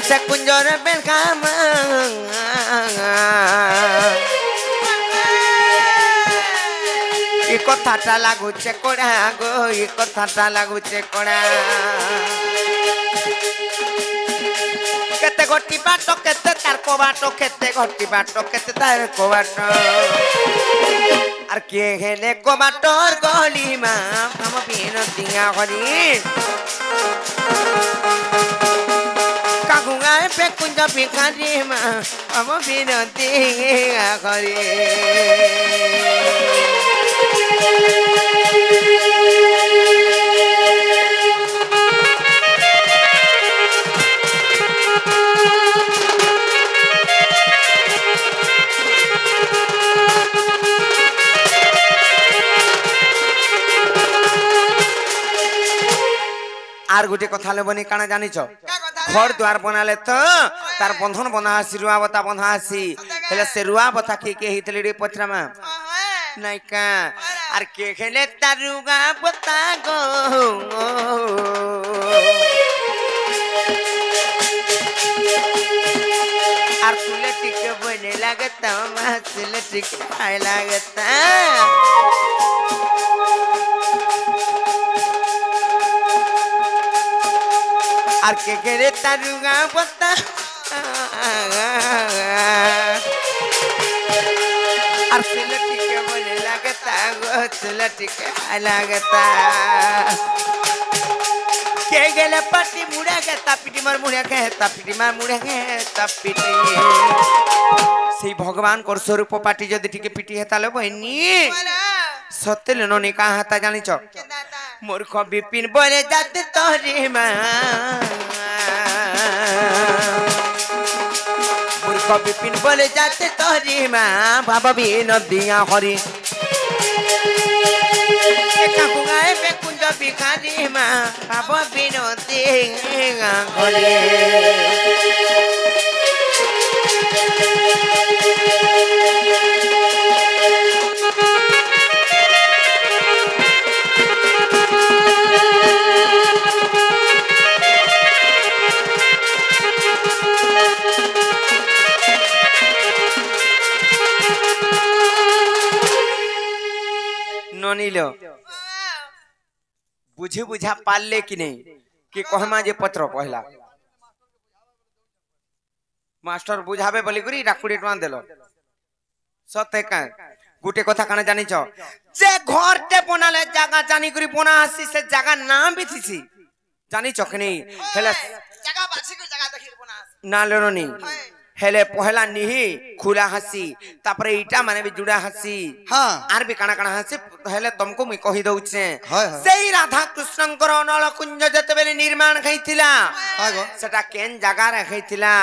से कुंजर बेलकाम ई कथाटा लागुचे कोड़ा गो ई कथाटा लागुचे कोड़ा केते गोटी बाटो केते तार को बाटो केते गोटी बाटो केते तार को बाटो आर के हेले को बाटोर गली मा हम बिनतिया हरी कागुंगाए पे कुंज भिखारी मा हम बिनतिया हरी आर गोटे कथा लेबनी काना जानिछ घर द्वार बनाले तो तार बंधन बना आसी रुआ बता बंधा आसी हेले से रुआ बता के हितले रे पथरामा नाइका आर के खेले तारुगा बता गो आर तुले टिके बने लागता मासले टिके खाय लागता आर के करे तारुगा बता आर सिलटी के बोले लगता गो सिलटी के लगता के गेले पट्टी मुड़ा के तापिटी मार मुड़ा के तापिटी मार मुड़ा के तापिटी से भगवान कर स्वरूप पाटी जदी ठीक पिटी हेताले बहनी सत्य ननी का हाता जानी छ मूर्ख विपिन बोले जाते तोरी मां मूर्ख विपिन बोले जाते तोरी मां बाबा भी नदिया हरी एका कुगाए पे कुंज भिखारी मां बाबा भी नदिया हरी ननीलो बुझी बुझा पाले कि नहीं कि कहमा जे पत्र पहला मास्टर बुझाबे बोली करी डाकुडी टवा देलो सते का गुटे कथा काना जानि छ जे घर ते बनाले जागा जानि करी बना आसी से जागा नाम भी थिसी जानि छ कि नहीं हेले जगह बासी को जगह देखि बना ना लेरोनी हेले पहला निही खुला हसी तापरे इटा माने भी जुड़ा हसी हां आर भी काना काना हसी हेले तुमको मैं कहि दउ छे हां सेई राधा कृष्णकर अनल कुंज जते बेले निर्माण खैथिला हां गो सेटा केन जगह रे खैथिला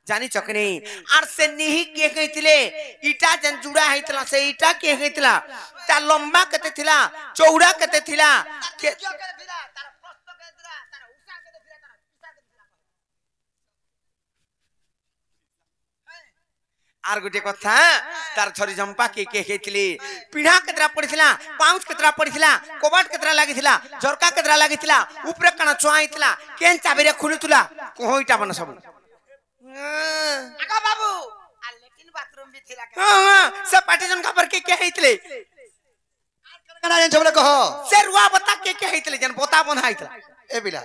जानि चकनी आर से निही के खैथिले इटा जन जुड़ा हैतला से इटा के खैथिला ता लंबा कते थिला चौड़ा कते थिला के आर गोटे कथा तार छरी जंपा के हेतली पीढ़ा केतरा पड़िथिला पाउच केतरा पड़िथिला कोबाट केतरा लागिथिला झरका केतरा लागिथिला ऊपर कणा चुआइथिला केन चाबेरे खुलुतुला कोइटा बन सब आगा बाबू आ लेकिन बाथरूम भी थिला हां सब पाटे जन खबर के हेतले कना जन सबले कहो से रुआ बता के हेतले जन बोता बन्हाइतला ए बिला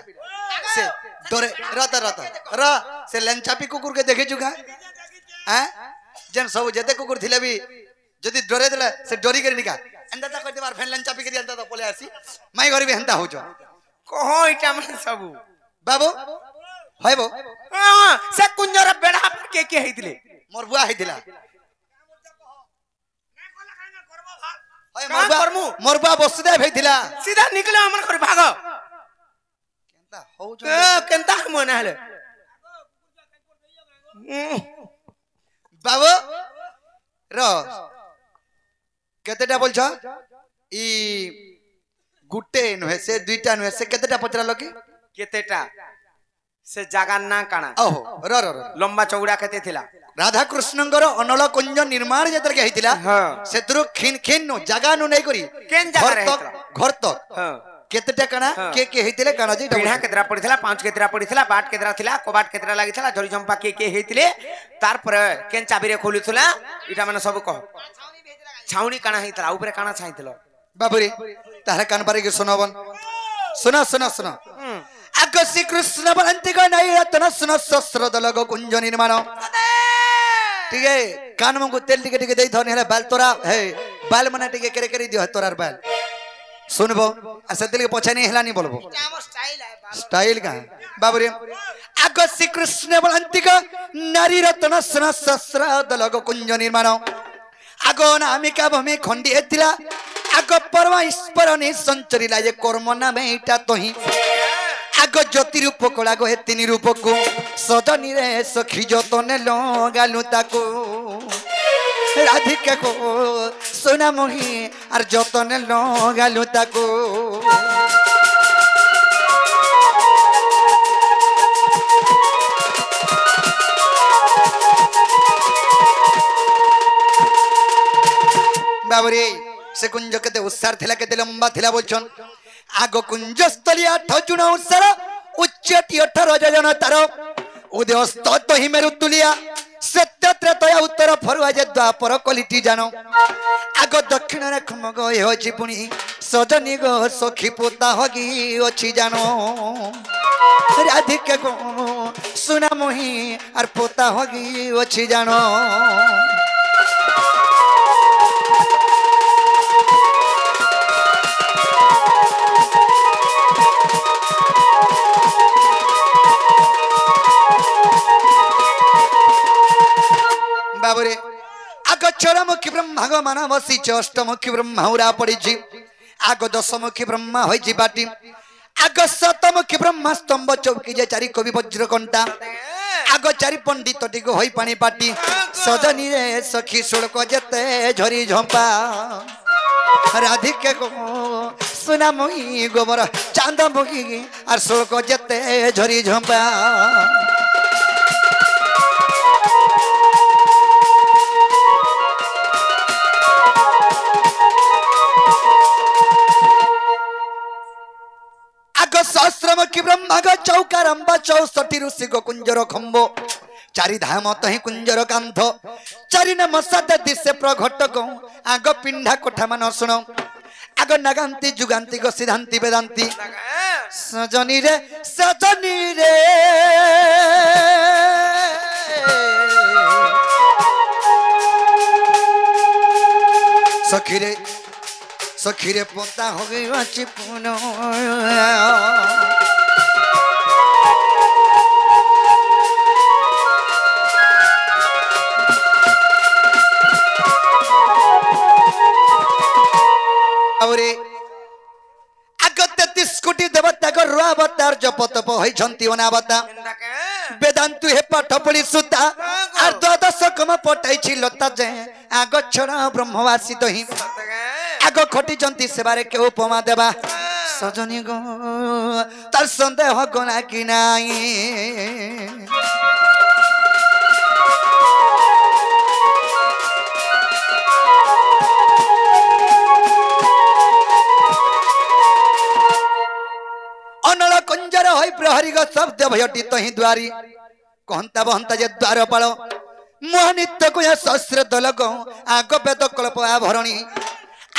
से डरे रत रत र से लंचापी कुकुर के देखे जुगा हैं जन सब जते कुकुर थिले भी जदी डरे देले से डरी करी निका अंदा ता करते बार फैन लंचापी करी अंदा ता बोले आसी माई घर भी हंता हो जो कहो इटा मन सब बाबू होय बो हां से कुंजर बेड़ा पर के हेतले मोर बुआ हेतिला होय मोर बुआ बसुदेव हेतिला सीधा निकले हमन घर भागो केनता हो जो केनता मन हले बाबू रो केतेटा बोलछ ई गुटे नहे से दुईटा नहे से केतेटा पचरा लकी केतेटा से जागा ना काना ओहो रो रो लंबा चौड़ा केते थिला राधा कृष्णंगर अनल कुंज निर्माण जेतर के हितिला हां सेतरो खिन खिन नो जागा नु नै करी केन जागा रे घर तक हां केतेटा काना के हेतिले काना जी पिढ़ा केतरा पड़िथिला पांच केतरा पड़िथिला बाट केतरा थिला कबाट केतरा लागिथिला झरी झंपा के हेतिले तार पर केन चाबी रे खोलुथिला इटा माने सब कह छाउनी काना हेतिला ऊपर काना छाइथिलो बाबुरे तारा कान पारे के सुनावन सुना सुना सुना आग श्री कृष्ण बलंती का नहीं रत्न सुनो सहस्र दलग कुंज निर्माण ठीक है कान में तेल टिके टिके दे धने है बाल तोरा है बाल मना टिके करे करे दियो है तोरार बाल सुनबो ऐसे दिल के पछा नहीं हिला नहीं बोलबो स्टाइल का बाबुरे आग श्री कृष्ण बलंती का नारी रत्न सुनो सहस्र दलग कुंज निर्माण आगो नामिका भूमि खंडी एतिला आगो परवा ईश्वर ने संचरिला ये कर्म नामे इटा तोही आगो ज्योति रूप कला गो हे तीन रूप को सजनी रे सखी जतने लगालु ताको राधिका को सोना मोही और जतने लगालु ताको बाबरे से कुंज केते उत्सार थिला केते लंबा थिला बोलछन आगो कुंज स्थली 8 जुण उत्सार उच्चति 18 जन तार उदयस्त तो ही मेरु तुलिया सत्यत्र तया उत्तर फरुआ जे द्वापर क्वालिटी जानो आगो दक्षिण रे खमग हे जीपुनी सजनी गो सखी पोता हगी अछि जानो राधिका को सुना मोही और पोता हगी अछि जानो बाबरे आग चरमुखी ब्रह्मा गो मानवसी अष्टमुखी ब्रह्मा उरा पड़ी आग दशमुखी ब्रह्मा होई बाटी आग शतमुखी ब्रह्मा स्तंभ चौकी जे चारि कवि वज्र कंटा आग चारि पंडित टिको होई पानी पाटी सजनी रे सखी सुड़क जते झरी झंपा राधिका को सुना मोही गोबर चांद मोही और सुड़क जते झरी झंपा सहस्रमुखी ब्रह्मा गो चौकारंबा 64 ऋषि गो कुंजर खंबो चारि धाम तही कुंजर कांध चारि न मसाद दिसे प्रघट गो आग पिंढा कोठा मान सुन आग नागांती जुगांती गो सिद्धांती वेदांती सजनी रे सखी रे पोता हो गई अच्छी पुनो आगते 30 कोटी देवता को रुआवतार जपतप होइछंती अनावता वेदांतु हे पाठ पढ़ी सुता और 12 कम पटाई लता जे आग छड़ा ब्रह्मवासी दही आग खटी जंती सेबारे के उपमा देबा सजनी गो तार संदेह गना कि नाही अनल कंजर होई प्रहरी गो शब्द भयटी तही द्वारी कहंता बहंता जे द्वार पाल मोहनित्य को सहस्र दलग आग वेद कल्प आभरणी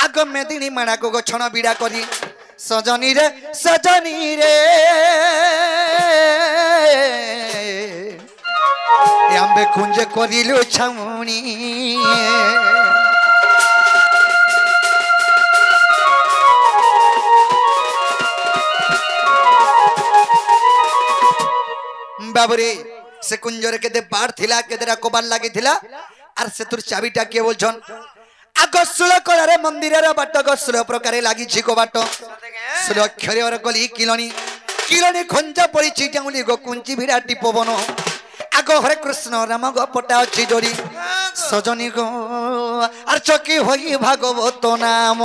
आग मेदिनी माणा को गछण बिड़ा करी सजनी रे आंबे कुंज करिलो छाउनी बाबरे से कुंजर केते बाड़ थिला केतेरा कोबार लागि थिला आर से तुर चाबिटा के बोलछन आग सुल कलारे मंदिरर बाट गसुल प्रकारे लागि छिको बाट सुल अक्षर गली किलनी खंजा पड़ी चिटाउली गो कुंची विराटी पवन आग हरे कृष्ण राम गो पटा अछि जोड़ी सजनी गो आर चकी होई भागवत नाम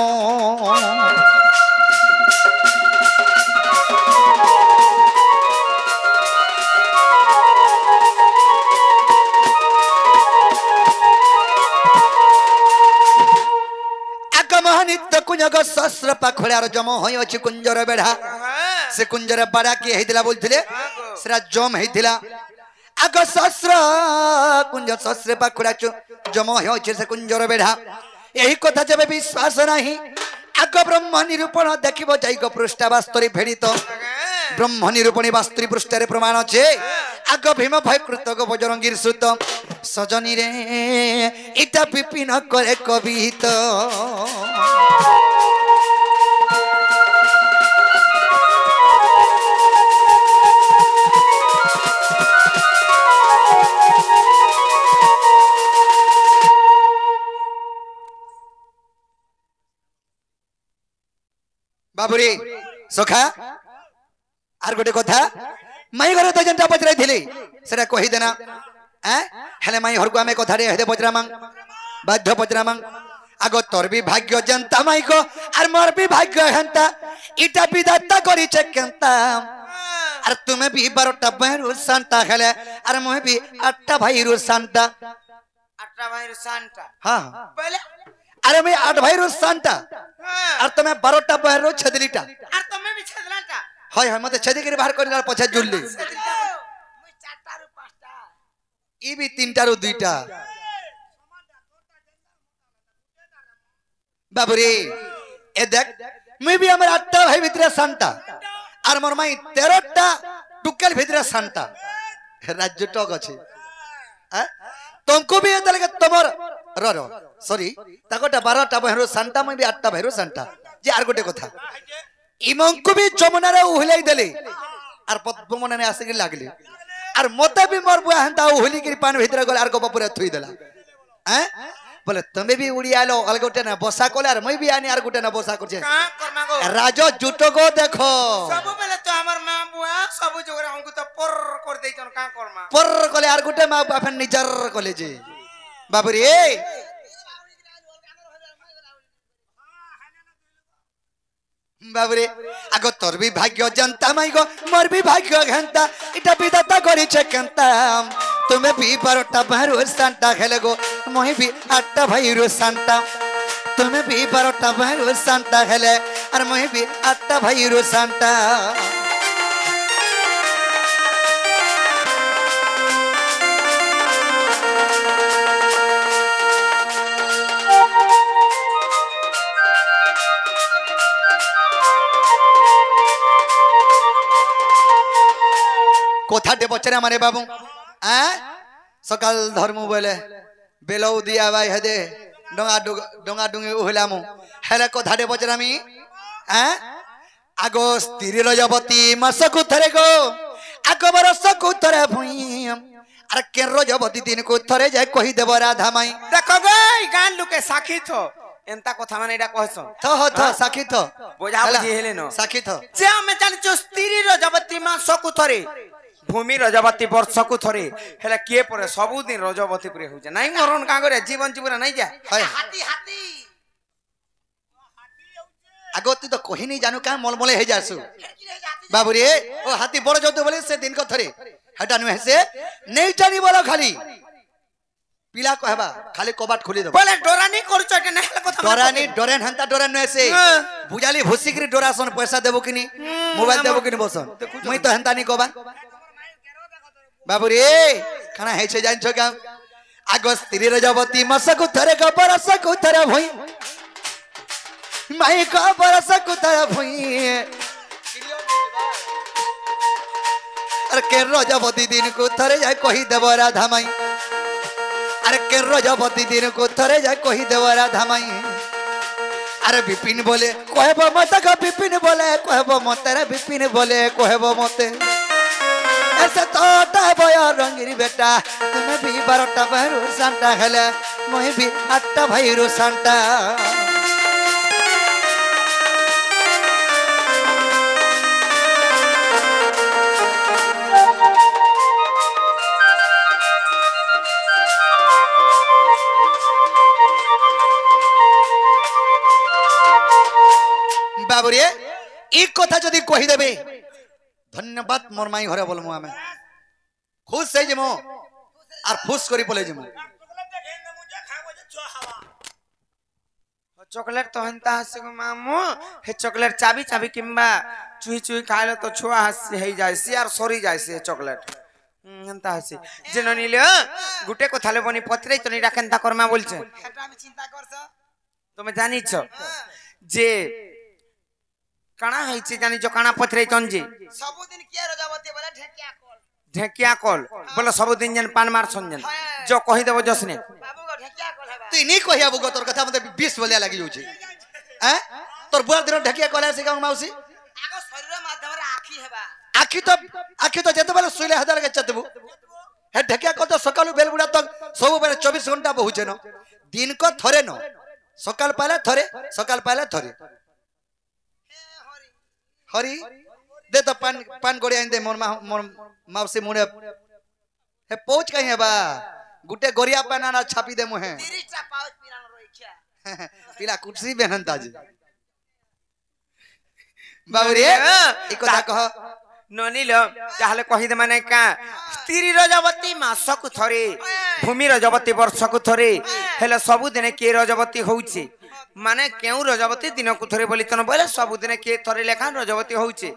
कुंजग सहस्र पाखुड़े आर जम होई अछि कुंजर बेढ़ा से कुंजर बाड़ा किए हेतिला बोलथिले सेरा जम हेतिला आग सहस्र कुंज सहस्र पाखुड़ा जम होई अछि से कुंजर बेढ़ा यही कथा जब विश्वास नहीं आग ब्रह्म निरूपण देखिबो जाइगो पृष्ठा वास्तरी भेड़ित ब्रह्म निरूपणी वास्तरी पृष्ठरे प्रमाण छे आग भीम भय कृतक बजरंगीर सुत सजनी रे इटा पिपिन करे कवित बाबुरी सखा आर गोटे कथा माई घर तो जनता पचराई थिली सेटा कहि देना हेले माई घर को आमे कथा रे हेदे पचरामां बाध्य पचरामां आगो तोर भी भाग्य जनता माई को आर मोर भी भाग्य हंता इटा विधाता करी छे केंता आर तुम्हें भी 12टा बहरू सांता हेले आर मोहे भी 8टा भाईरू सांता 8टा भाईरू सांता हां पहले अरे मैं 8 भाईरू सांता और तुम्हें 12टा बहरू छदलीटा और तुम्हें भी छदलाटा हाय हाय मते छदी के बाहर करला पछा जुलली मुई 4टा रु 5टा ई भी 3टा रु 2टा बाबुरी ए देख मैं भी हमर 8टा भाई भितरे सांता और मोर माई 13टा टुकेल भितरे सांता राज्य टक अछि तुमको भी एत लगे तमर रो सॉरी ताकोटा 12टा बहरू सांता मैं भी 8टा बहरू सांता जे आर गोटे कथा इमंको भी जमुना रे उहलाई देले आर पद्ममना ने आसे के लागले आर मते भी मोर बुआ हंता उहली के पान भीतर गले आर को पूरा थुई देला हैं बोले तमे भी उड़ी आलो अलग गोटे ना बसा कोले आर मैं भी आनी आर गोटे ना बसा करछे का करमा गो राजो जुटो को देखो सब बेले तो हमर मां बुआ सब जोगरे हमको तो पर कर देइछन का करमा पर कोले आर गोटे मा बापन निजर कोले जे बाबुरी बाबुरे आगो तोर भी भाग्य जनता माई गो मोर भी भाग्य घंटा इटा विधाता करी छे केंता तुम्हें भी 12टा बहरू सांता खेले गो मोहि भी 8टा भाईरू सांता तुम्हें भी 12टा बहरू सांता खेले और मोहि भी 8टा भाईरू सांता कोठाटे पचरे मारे बाबू सकाल धर्म बोले बेलौ दिया भाई हेदे डोंगा डुंगी उहलामु हेले कोठाटे पचरामी आगो स्त्री रजवती मासकु थरे गो आगो बरसकु थरे भुई अरे के रजवती दिन को थरे जाय कहि देब राधा माई देखो गई गान लुके साखी थो एंता कथा माने एडा कहसो थ साखी थ बोझा बुझी हेले न साखी थ जे हमें जानि जो स्त्री रजवती मासकु थरे भूमि रजवती वर्षकु थरे हेला किए परे सबु दिन रजवती परे हो जा नाही मरण का करे जीवन जीवन नहीं जा हाथी हाथी आगो तू तो कहि नहीं जानू का मलमले हे जासु बाबू रे ओ हाथी बड़ जतो बोले से दिन को थरे हटा नु से नहीं जानी बोलो खाली पिला कहबा खाली कबाट खुली दो बोले डोरानी करछ के नहीं कथा डोरानी डोरेन हंता डोरेन नु से बुझाली भुसिकरी डोरासन पैसा देबो किनी मोबाइल देबो किनी बसन मई तो हंता नहीं कहबा बाबू रे खाना है छे जान छ का आगो स्त्री रजवती मसकु थरे का बरसकु थरे भई माई का बरसकु थरे भई अरे के रजवती दिन को थरे जाय कहि देब राधा माई अरे के रजवती दिन को थरे जाय कहि देब राधा माई अरे विपिन बोले कहबो मत का विपिन बोले कहबो मत रे विपिन बोले कहबो मते ऐसे तोटा बया रंगीरी बेटा तुम्हें भी 12टा बहरू सांता खेले मोहि भी 8टा भाईरू सांता बाबू रे एक कथा जदि कहि देबे धन्यवाद मोर माई घरे बोलमु आमे खुश से जमो और फुस करी बोले जमो चॉकलेट तो हंता हसे को मामू हे चॉकलेट चाबी चाबी किंबा चुई चुई खाइले तो छुआ हसे हे जाय से यार सरी जाय से चॉकलेट हंता हसे जे ननिले गुटे को थाले बनी पत्रे तो नहीं राखेंता करमा बोलछे এটা আমি চিন্তা করছ তুমি জানিছ যে কানা হইছে জানিছ কানা পত্রে চঞ্জি सबुदिन किया रजावती बोले ढेकिया कल ঢেকিয়া কল বলে সবদিন যেন পান মার সঞ্জন जो कहि देबो जसने बाबू को ढेकिया कल हेबा তুই নি কহিয়া বুগো তোর কথা মতে 20 বলিয়া লাগি যাଉଛି হ্যাঁ তোর বুয়ার দিন ঢেকিয়া কলা সে গাঁও মাউসী आगो शरीर माध्यमरे आखी हेबा আখি তো যেতে বেলে শুইলে হাজার গেছে দেবু হে ঢেকিয়া কল তো সকালু বেল বুড়া তো সবু বেলে 24 ঘন্টা বহুছে ন দিন কো থরে ন সকাল পাইলে থরে हरि हरी दे तो पान गोड़ी आइन दे मोर माउसी मुड़े हे पहुंच कहीं है बा गुटे गोरिया पाना छापी दे मुहे 30 टा पाउच पिरान रोइखिया पिला कुर्सी बेहन ताज बाबूरे ई কথা कह ननिल ताहले कहि दे माने का स्त्री रजवती मासकु थरे भूमि रजवती वर्षकु थरे हेले सब दिन के रजवती होउची माने केउ रजवती दिन को थरे बोली तन बोले सब दिन के थरे लेखा रजवती होउची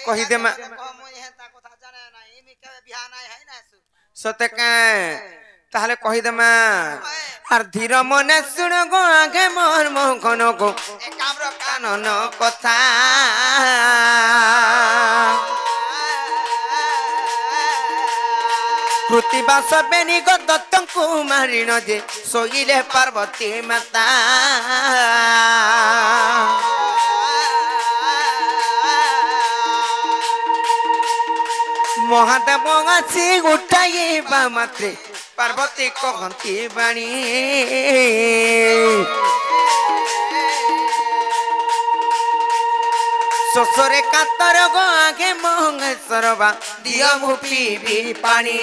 कहि दे मो हेता कथा जाने ना इमे के बिहा नाही है ना सते का ताहले कहि दे मा आर धीर मने सुन गो आगे मोर मोहन को ए काम रो कानन कथा कृतिबास बेनी गो दत्तंकु मारिन जे सोइले पार्वती माता महादेव आसी उठाइबा मात्रे पार्वती कहती बाणी शोषरे कातर गो आगे मंगेश्वर बा दियो मु पीबी पानी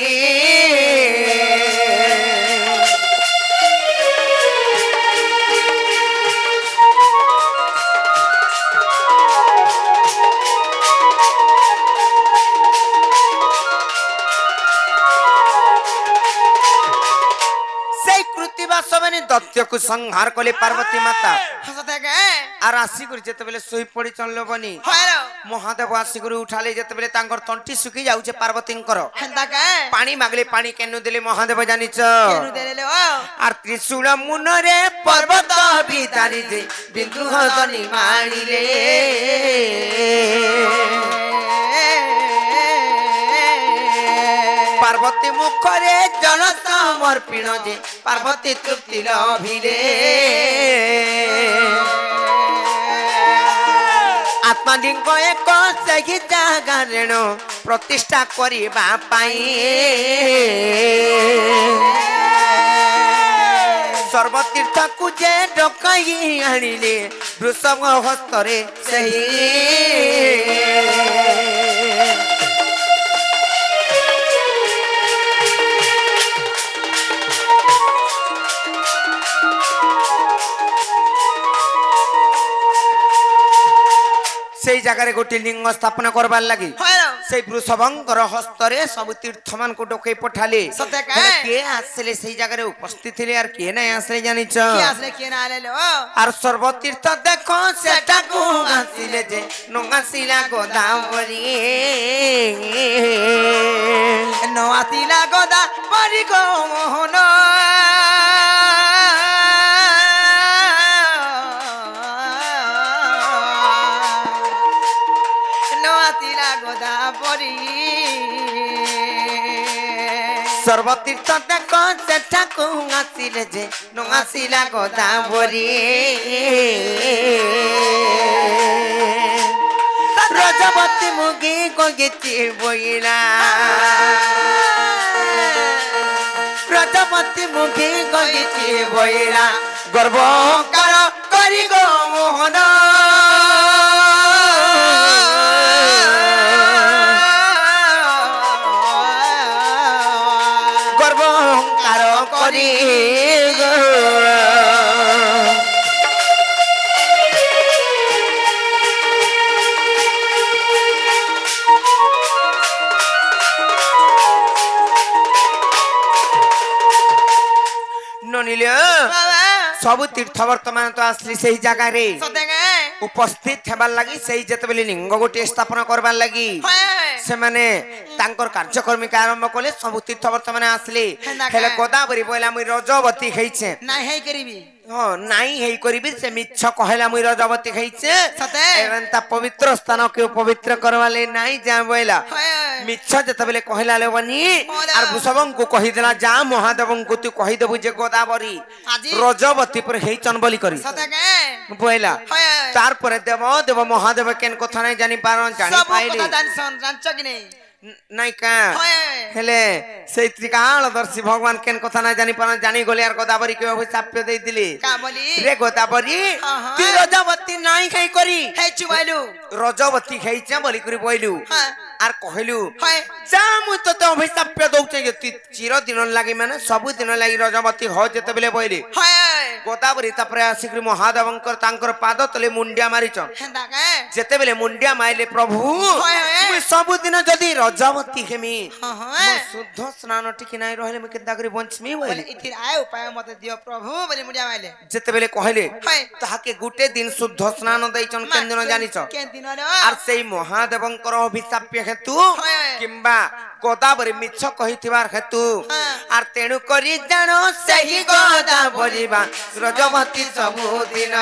दत्य को संहार कले पार्वती माता हसते के आर आसी कर जेते बेले सोई पड़ी चललो बनी हेलो महादेव आसी कर उठाले जेते बेले तांकर तंटी सुखी जाउचे पार्वतींकर हंदा के पानी मागले पानी केनु देले महादेव जानिच केनु देले ओ आर त्रिशूल मुनरे पर्वत बितारी दे बिंदु हदनी मानिले पार्वती मुखरे जल समर्पिण जे पार्वती तृप्ति लभिले आत्मालिंग एक सही जगह ऋण प्रतिष्ठा करिबा पाई सर्वतीर्थ को जे डकई आनिले वृषभ हस्तरे सही सेई जगह गोटे लिंग स्थापन करबार लगी से वृषभंकर हस्तरे सब तीर्थ मान को डके पठाले के आसले सेई जगह उपस्थित थिले यार के नै आसले जानिछ के आसले के ना आले लो आर सर्वतीर्थ देखो सेटा को आसिले जे नंगासिला गोदावरी नवातिला गोदा परि गो मोहन सर्वतीर्थ देखो सेठा को आसिले जे नंगासिला गोदावरी रजवती मुगी गगेती बोइला रजवती मुगी गगेती बोइला गर्व कर करी गो मोहन सब तीर्थ वर्तमान तो आसली सही जगह रे सतेगे उपस्थित हेबार लगी सही जेतेबेले लिंग गोटे स्थापन करबार लगी से माने तांकर कार्यक्रम के आरंभ कले सब तीर्थ वर्तमान आसले हेले गोदावरी बोला मुई रजवती खैछे नाही हे करीबी हो नाही हेई करिबी से मिछ कहला मुई रजवती खैछे सते एवंता पवित्र स्थान के पवित्र करवाले नाही जा बोला मिछ जेतेबेले कहला लेबनी आर भुसबं को कहि देला जा महादेवं को तू कहि देबु जे गोदावरी रजवती पर हेइचन बोली करी सतेगे बोला तार पर देव देव महादेव केन कथा नाही जानि पारन जानि सब पाइली कथा जान जान कि नहीं नहीं का हेले से त्रिकाल दर्शी भगवान केन कथा ना जानी पारन जानी गले यार गोदावरी के अभिशाप दे दिली का बोली रे गोदावरी तू रजवती नाही खाई करी हे चुबाइलु रजवती खाइछे बोली करी बोइलु आर कहलु हाय जा मु तो अभिशाप दउछे जे चिर दिन लागि माने सब दिन लागि रजवती हो जेते बेले बोइली हाय गोदावरी तापरे आसिकरी महादेवंकर तांकर पाद तले मुंडिया मारिचन हेंदा के जेते बेले मुंडिया माइले प्रभु मु सब दिन जदी रजवती हेमी मो शुद्ध स्नान टिके नाही रहले म केदा करी बंचमी बोली इथिर आए उपाय मते दियो प्रभु बोली मुंडिया माइले जेते बेले कहले ताहाके गुटे दिन शुद्ध स्नान दैचन केन दिन जानिछ केन दिन रे आर सेई महादेवंकर अभिशाप हेतु किंबा गोदावरी मिछ कहिथिबार हेतु आर तेनु करी जानो सही गोदावरी बा रजवती सब दिन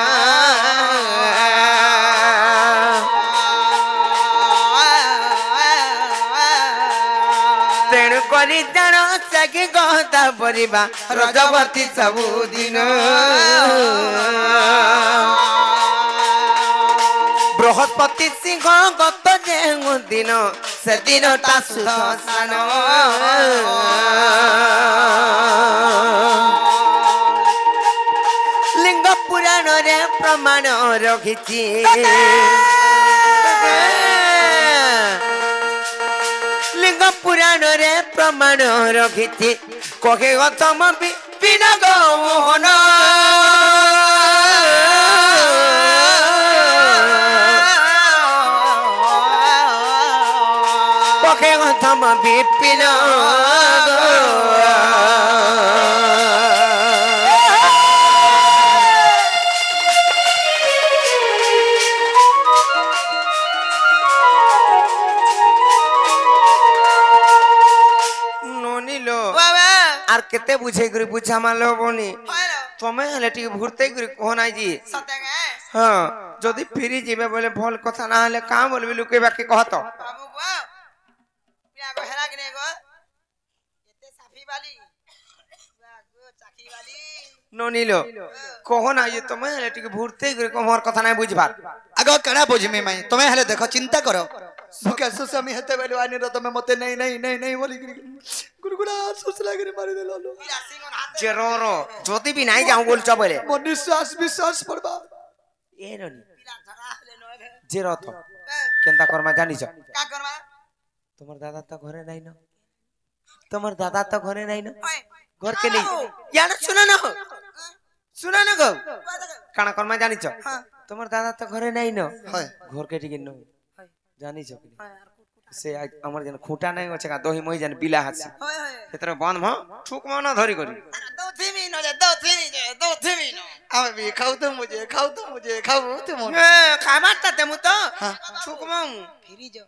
तेनु करी जानो सही गोदावरी बा रजवती सब दिन बृहस्पति सिंह गत जेहु दिन से दिन ता सुदर्शन लिंग पुराण रे प्रमाण रखिछि लिंग पुराण रे प्रमाण रखिछि कहे गतम बिना गौन कहे गतम विपिन आर केते बुझे करी बुझा मालो बोनी तमे हले टिक भुरते करी कोना जी सतेगे हां जदी फिरी जीवे बोले भल कथा ना हले का बोलबी लुके बाकी कहत बाबू गो पिया गो हेरा गने गो एते साफी वाली गो चाकी वाली नोनीलो कोहना ये तमे हले टिक भुरते करी कोमर कथा ना बुझबार आगो कणा बुझमी मई तमे हले देखो चिंता करो सुके सुसमी हेते बेलो आनी रो तमे मते नहीं नहीं नहीं नहीं बोली गुरगुरा सुस लागरे मारी देलो पिया सिंगन हाथ जेरो जदी भी नहीं जाऊ बोल चबले मन निश्वास विश्वास पड़बा ए ननी पिला झगड़ा हले नय जेरो तो केंदा करमा जानी छ का करबा तुम्हार दादा तो घरे नहीं न तुम्हार दादा तो घरे नहीं न घर के नहीं यार सुना न गो काना करमा जानी छ तुम्हार दादा तो घरे नहीं न घर के ठीक न जानी छ से हमर जन खूंटा नहीं होचे का दोही मोही जन बिला हासी तेतर बन म ठुक म न धरी करी दो थिमी न आमे भी खाऊ तो मुझे खाऊ तुम खाबाता ते मु तो ठुक म फिरी जो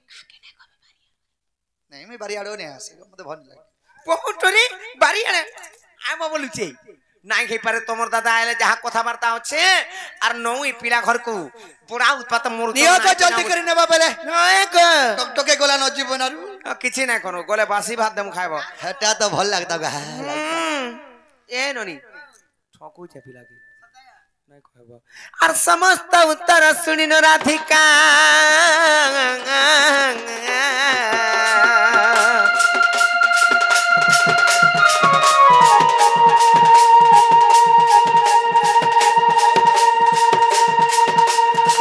नहीं मैं बारी आड़ो नहीं आसे मते भन लागे बहुटरी बारी आले आम बोलुचे नाई खै पारे तोमर दादा आले जहा कथा वार्ता होचे आर नौई पीला घर को पूरा उत्पात मोर नियो तो जल्दी करी नेबा पहले एक टकटके गोला न जीवन आरु किछि ना कोनो गोले बासी भात दम खाइबो हेटा तो भल लागता गा ए ननी ठकु छे पीला की नहीं कहबो आर समस्त उत्तर सुनि न राधिका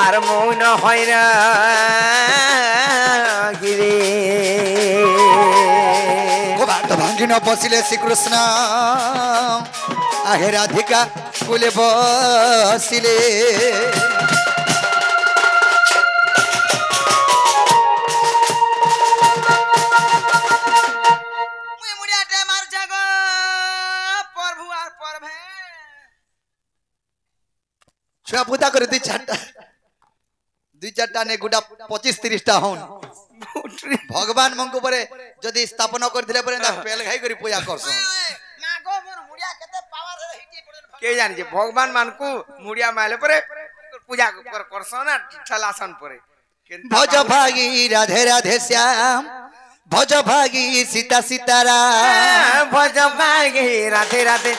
आर मौन होइरा गिरे गोबाट भांगी न बसिले श्री कृष्ण आहे राधिका कुले बसिले मुई मुड़िया टे मार जागो प्रभु आर परभे छुआ पुता करे 2-4टा ने गुडा 25-30टा हन भगवान मंको परे जदी स्थापना करथिले परे ना पेल खाई करी पूजा करसो मागो मोर मुड़िया केते पावर हिटी पड़न के जानि जे भगवान मानकू मुड़िया माले परे पूजा करसो ना ठलासन परे भज भागी राधे राधे श्याम भज भागी सीता सीताराम भज भागी राधे राधे